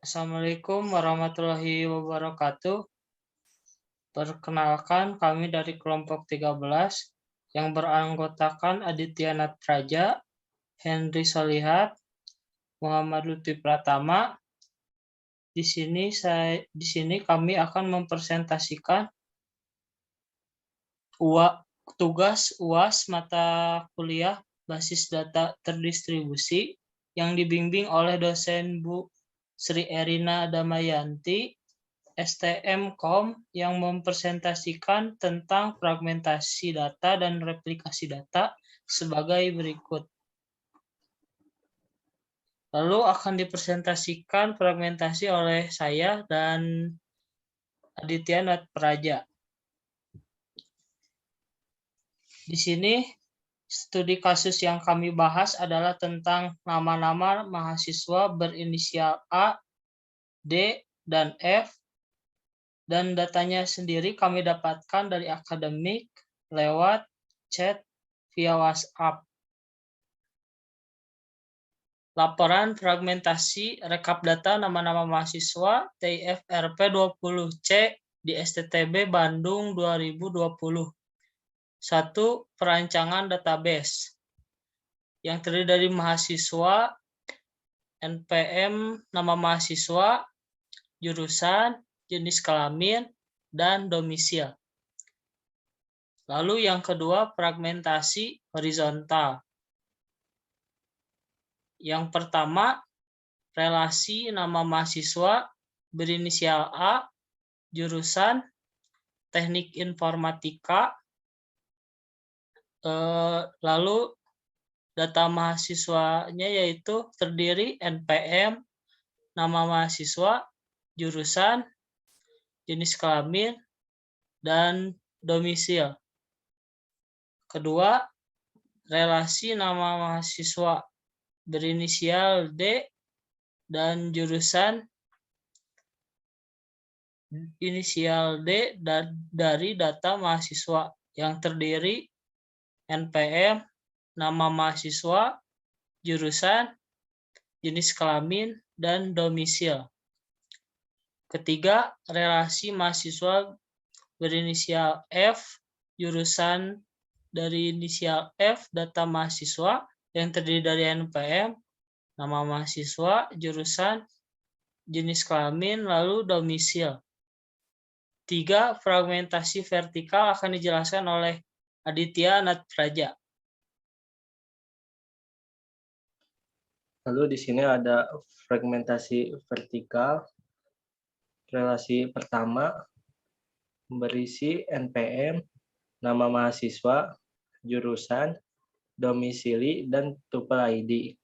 Assalamualaikum warahmatullahi wabarakatuh. Perkenalkan, kami dari kelompok 13 yang beranggotakan Aditya Natpraja, Henry Solihat, Muhammad Lutfi Pratama. Di sini kami akan mempresentasikan tugas UAS mata kuliah basis data terdistribusi yang dibimbing oleh dosen Bu Sri Erina Damayanti, STM.Com, yang mempresentasikan tentang fragmentasi data dan replikasi data sebagai berikut. Lalu akan dipresentasikan fragmentasi oleh saya dan Aditya Natpraja. Di sini studi kasus yang kami bahas adalah tentang nama-nama mahasiswa berinisial A, D, dan F, dan datanya sendiri kami dapatkan dari akademik lewat chat via WhatsApp. Laporan fragmentasi rekap data nama-nama mahasiswa TIFRP 20C di STTB Bandung 2020. 1. Perancangan database yang terdiri dari mahasiswa, NPM, nama mahasiswa, jurusan, jenis kelamin, dan domisil. Lalu yang kedua, fragmentasi horizontal. Yang pertama, relasi nama mahasiswa berinisial A, jurusan teknik informatika, lalu data mahasiswanya yaitu terdiri NPM, nama mahasiswa, jurusan, jenis kelamin, dan domisil. Kedua, relasi nama mahasiswa berinisial D dan jurusan inisial D dari data mahasiswa yang terdiri NPM, nama mahasiswa, jurusan, jenis kelamin, dan domisil. Ketiga, relasi mahasiswa berinisial F, jurusan dari inisial F, data mahasiswa yang terdiri dari NPM, nama mahasiswa, jurusan, jenis kelamin, lalu domisil. 3. Fragmentasi vertikal akan dijelaskan oleh Aditya Natpraja. Lalu di sini ada fragmentasi vertikal. Relasi pertama berisi NPM, nama mahasiswa, jurusan, domisili, dan tupel ID.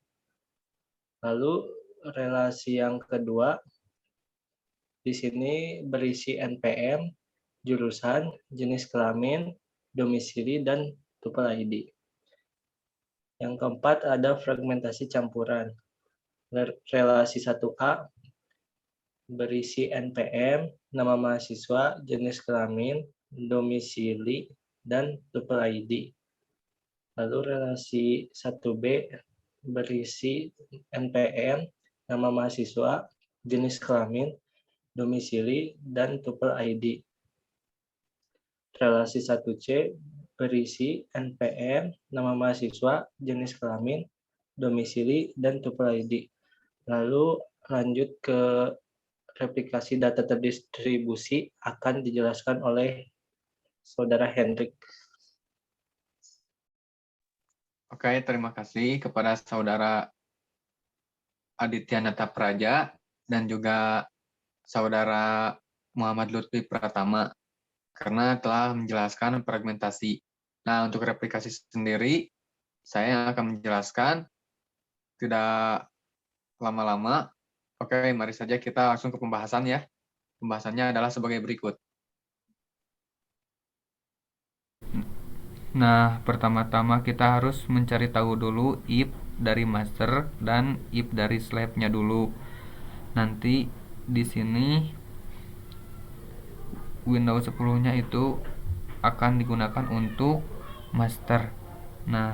Lalu relasi yang kedua di sini berisi NPM, jurusan, jenis kelamin, domisili, dan tupel ID. Yang keempat ada fragmentasi campuran. Relasi 1A berisi NPM, nama mahasiswa, jenis kelamin, domisili, dan tupel ID. Lalu relasi 1B berisi NPM, nama mahasiswa, jenis kelamin, domisili, dan tupel ID. Relasi 1C berisi NPM, nama mahasiswa, jenis kelamin, domisili, dan tupel ID. Lalu lanjut ke replikasi data terdistribusi akan dijelaskan oleh Saudara Hendrik. Oke, terima kasih kepada Saudara Aditya Natpraja dan juga Saudara Muhammad Lutfi Pratama karena telah menjelaskan fragmentasi. Nah, untuk replikasi sendiri, saya akan menjelaskan tidak lama-lama. Oke, mari saja kita langsung ke pembahasan ya. Pembahasannya adalah sebagai berikut. Nah, pertama-tama kita harus mencari tahu dulu if dari master dan if dari slave-nya dulu. Nanti di sini Windows 10-nya itu akan digunakan untuk master. Nah,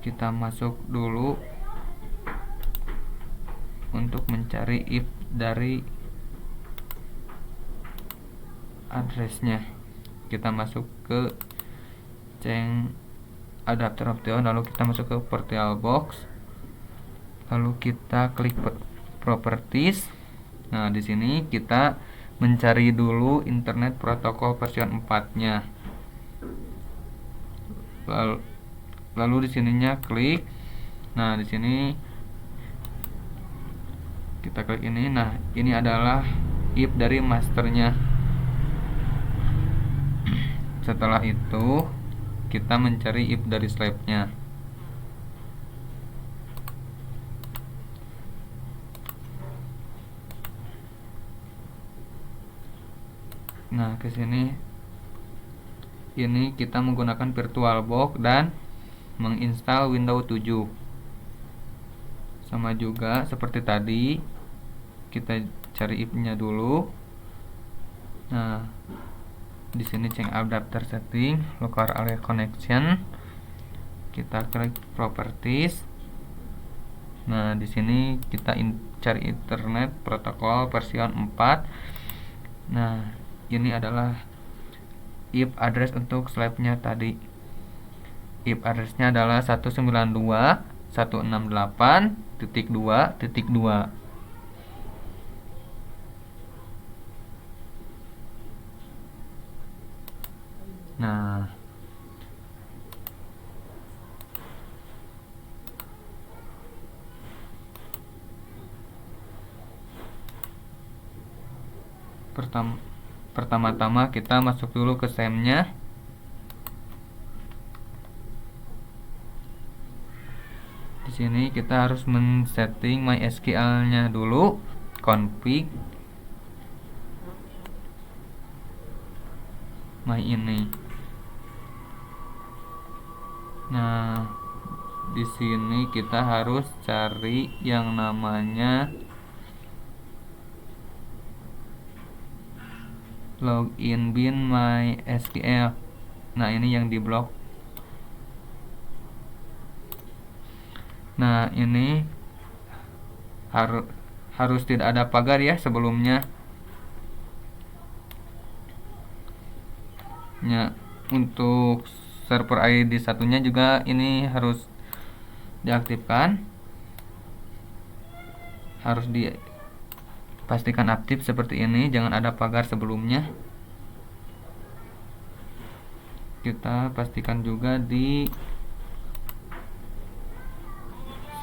kita masuk dulu untuk mencari if dari addressnya. Kita masuk ke change adapter option, lalu kita masuk ke VirtualBox, lalu kita klik properties. Nah, di sini kita mencari dulu internet protokol version 4-nya. Lalu di sininya klik. Nah, di sini kita klik ini. Nah, ini adalah if dari masternya. Setelah itu kita mencari if dari slabnya. Nah, ke sini ini kita menggunakan VirtualBox dan menginstal Windows 7. Sama juga seperti tadi, kita cari if-nya dulu. Nah, di sini change adapter setting, local area connection. Kita klik properties. Nah, di sini kita cari internet protokol version 4. Nah, ini adalah if address untuk slabnya tadi. If addressnya adalah 192.168.2.2. Nah, pertama-tama kita masuk dulu ke SAM-nya. Di sini kita harus men-setting MySQL-nya dulu, config my ini. Nah, di sini kita harus cari yang namanya login bin MySQL. Nah, ini yang diblok. Nah, ini harus tidak ada pagar ya sebelumnya. Ya, untuk server ID satunya juga ini harus diaktifkan. Harus dipastikan aktif seperti ini, jangan ada pagar sebelumnya. Kita pastikan juga di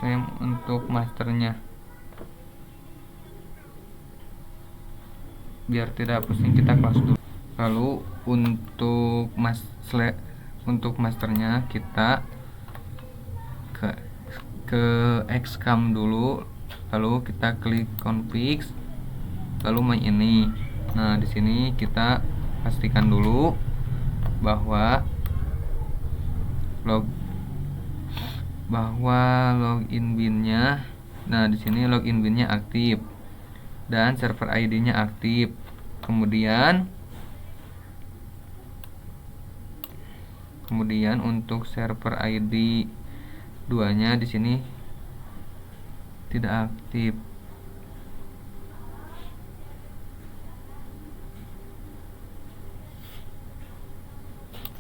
SAM untuk masternya, biar tidak pusing kita close dulu. Lalu untuk masternya kita ke Xcam dulu, lalu kita klik config, lalu my ini. Nah, di sini kita pastikan dulu bahwa login bin-nya. Nah, di sini login bin-nya aktif dan server ID-nya aktif. Kemudian untuk server ID 2-nya di sini tidak aktif.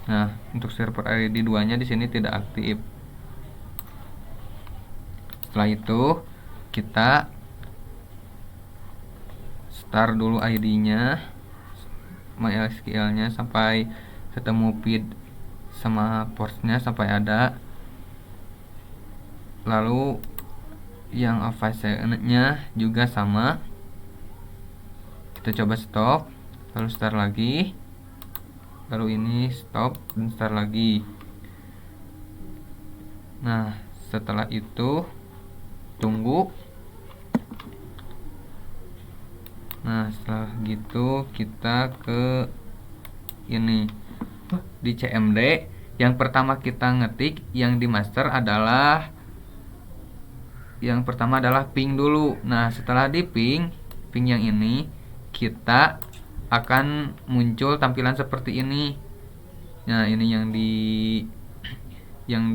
Nah, untuk server ID 2-nya di sini tidak aktif. Setelah itu kita start dulu ID-nya, MySQL-nya sampai ketemu feed sama ports-nya sampai ada. Lalu yang Avast-nya juga sama. Kita coba stop, lalu start lagi. Lalu ini stop dan start lagi. Nah, setelah itu tunggu. Nah, setelah gitu kita ke ini di CMD. Yang pertama kita ngetik yang di master adalah ping dulu. Nah, setelah di ping yang ini, kita akan muncul tampilan seperti ini. Nah, ini yang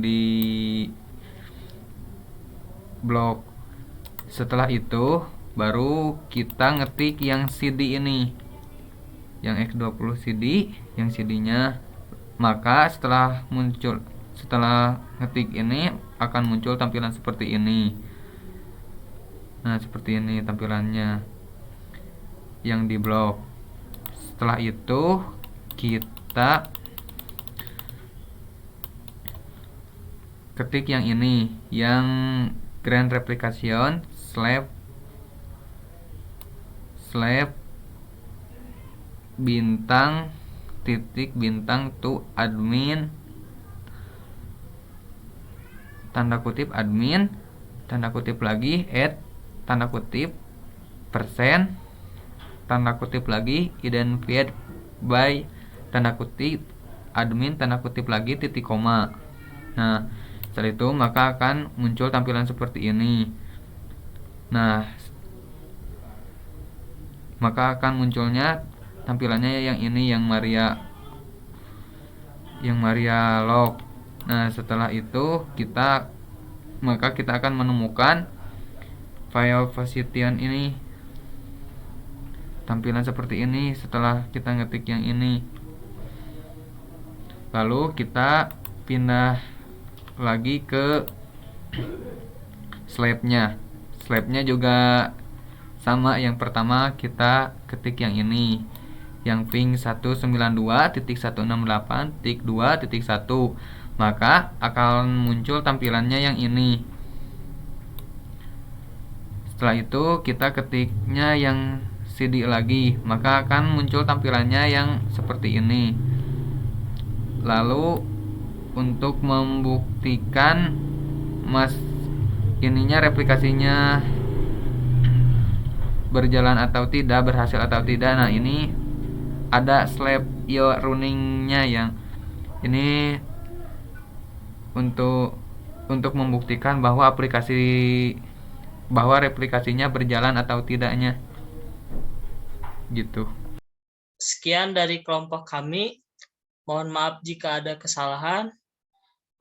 di blok Setelah itu baru kita ngetik yang CD ini, yang X20 CD, yang CD-nya. Maka setelah ngetik ini akan muncul tampilan seperti ini. Nah, seperti ini tampilannya yang di blok. Setelah itu kita ketik yang ini, yang Grand Replication // bintang titik bintang to admin, tanda kutip admin, tanda kutip lagi add, tanda kutip persen, tanda kutip lagi identified by, tanda kutip admin, tanda kutip lagi titik koma. Nah, setelah itu maka akan muncul tampilan seperti ini. Nah, maka akan munculnya tampilannya yang ini, yang Maria log. Nah, setelah itu maka kita akan menemukan file Position ini, tampilan seperti ini setelah kita ngetik yang ini. Lalu kita pindah lagi ke slabnya. Slabnya juga sama, yang pertama kita ketik yang ini, yang ping 192.168.2.1, maka akan muncul tampilannya yang ini. Setelah itu kita ketiknya yang CD lagi, maka akan muncul tampilannya yang seperti ini. Lalu untuk membuktikan replikasinya berjalan atau tidak, berhasil atau tidak, nah ini ada slab io runningnya yang ini untuk membuktikan bahwa replikasinya berjalan atau tidaknya, gitu. Sekian dari kelompok kami. Mohon maaf jika ada kesalahan.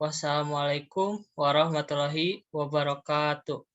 Wassalamualaikum warahmatullahi wabarakatuh.